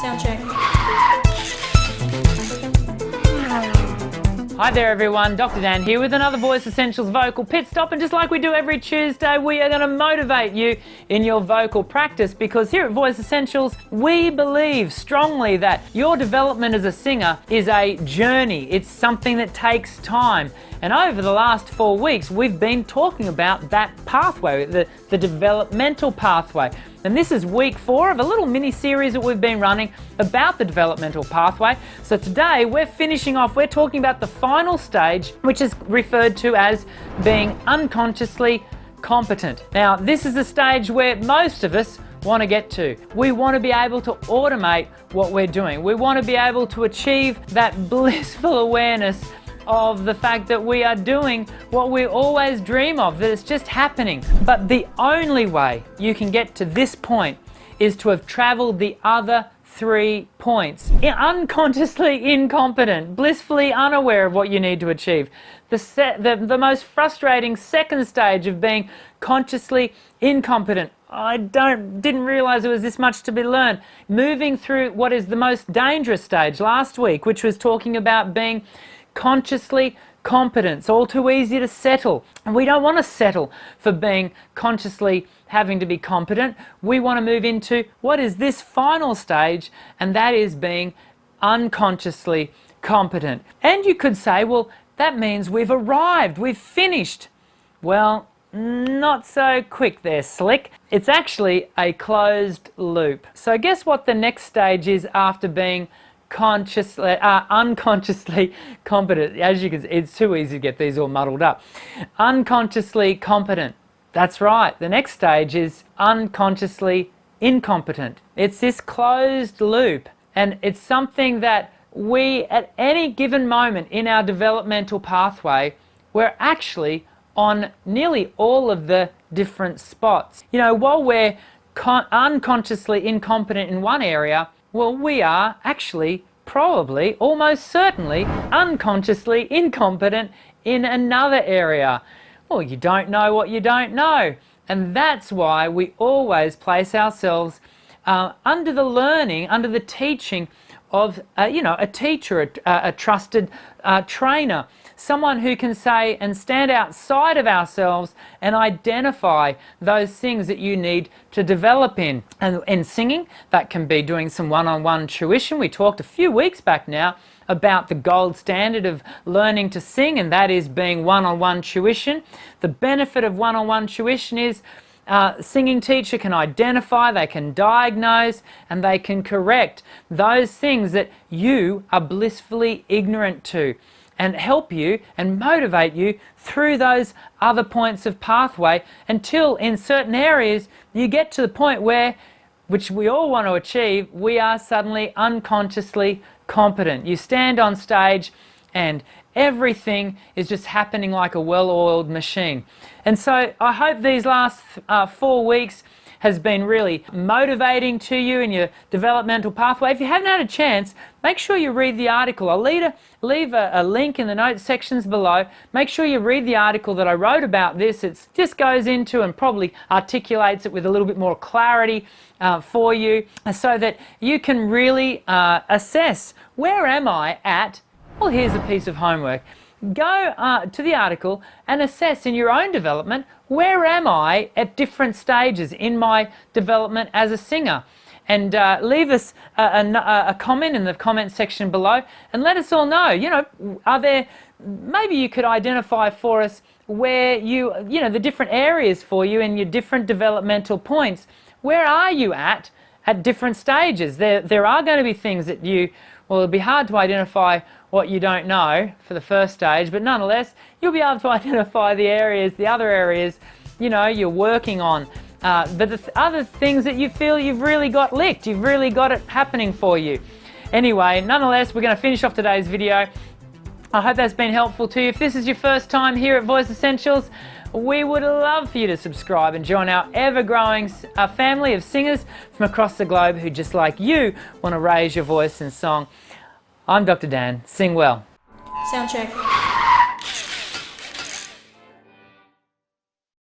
Sound check. Hi there everyone, Dr. Dan here with another Voice Essentials vocal pit stop, and just like we do every Tuesday, we are going to motivate you in your vocal practice, because here at Voice Essentials we believe strongly that your development as a singer is a journey. It's something that takes time, and over the last 4 weeks we've been talking about that pathway, the developmental pathway. And this is week 4 of a little mini series that we've been running about the developmental pathway. So today we're finishing off, we're talking about the final stage, which is referred to as being unconsciously competent. Now, this is the stage where most of us want to get to. We want to be able to automate what we're doing. We want to be able to achieve that blissful awareness of the fact that we are doing what we always dream of, that it's just happening. But the only way you can get to this point is to have traveled the other 3 points. Unconsciously incompetent, blissfully unaware of what you need to achieve. The most frustrating second stage of being consciously incompetent. I didn't realize there was this much to be learned. Moving through what is the most dangerous stage last week, which was talking about being consciously competent. It's all too easy to settle, and we don't want to settle for being consciously having to be competent. We want to move into what is this final stage, and that is being unconsciously competent. And you could say, well, that means we've arrived, we've finished. Well, not so quick there, Slick. It's actually a closed loop. So guess what the next stage is after being unconsciously competent? As you can see, it's too easy to get these all muddled up. Unconsciously competent. That's right. The next stage is unconsciously incompetent. It's this closed loop, and it's something that we, at any given moment in our developmental pathway, we're actually on nearly all of the different spots. You know, while we're unconsciously incompetent in one area, well, we are actually probably, almost certainly, unconsciously incompetent in another area. Well, you don't know what you don't know. And that's why we always place ourselves under the learning, under the teaching of, a teacher, a trusted trainer, someone who can say and stand outside of ourselves and identify those things that you need to develop in. And in singing, that can be doing some one-on-one tuition. We talked a few weeks back now about the gold standard of learning to sing, and that is being one-on-one tuition. The benefit of one-on-one tuition is singing teacher can identify, they can diagnose, and they can correct those things that you are blissfully ignorant to, and help you and motivate you through those other points of pathway until in certain areas you get to the point where, which we all want to achieve, we are suddenly unconsciously competent. You stand on stage and everything is just happening like a well-oiled machine. And so I hope these last 4 weeks has been really motivating to you in your developmental pathway. If you haven't had a chance, make sure you read the article. I'll leave a link in the notes sections below. Make sure you read the article that I wrote about this. It just goes into and probably articulates it with a little bit more clarity for you, so that you can really assess, where am I at? Well, here's a piece of homework. Go to the article and assess in your own development, where am I at different stages in my development as a singer? And leave us a comment in the comment section below and let us all know, are there, maybe you could identify for us where the different areas for you in your different developmental points. Where are you at different stages? There are going to be things that it'll be hard to identify what you don't know for the first stage, but nonetheless, you'll be able to identify the other areas, you're working on. But the other things that you feel you've really got licked, you've really got it happening for you. Anyway, nonetheless, we're going to finish off today's video. I hope that's been helpful to you. If this is your first time here at Voice Essentials, we would love for you to subscribe and join our ever-growing family of singers from across the globe who, just like you, want to raise your voice in song. I'm Dr. Dan. Sing well. Sound check.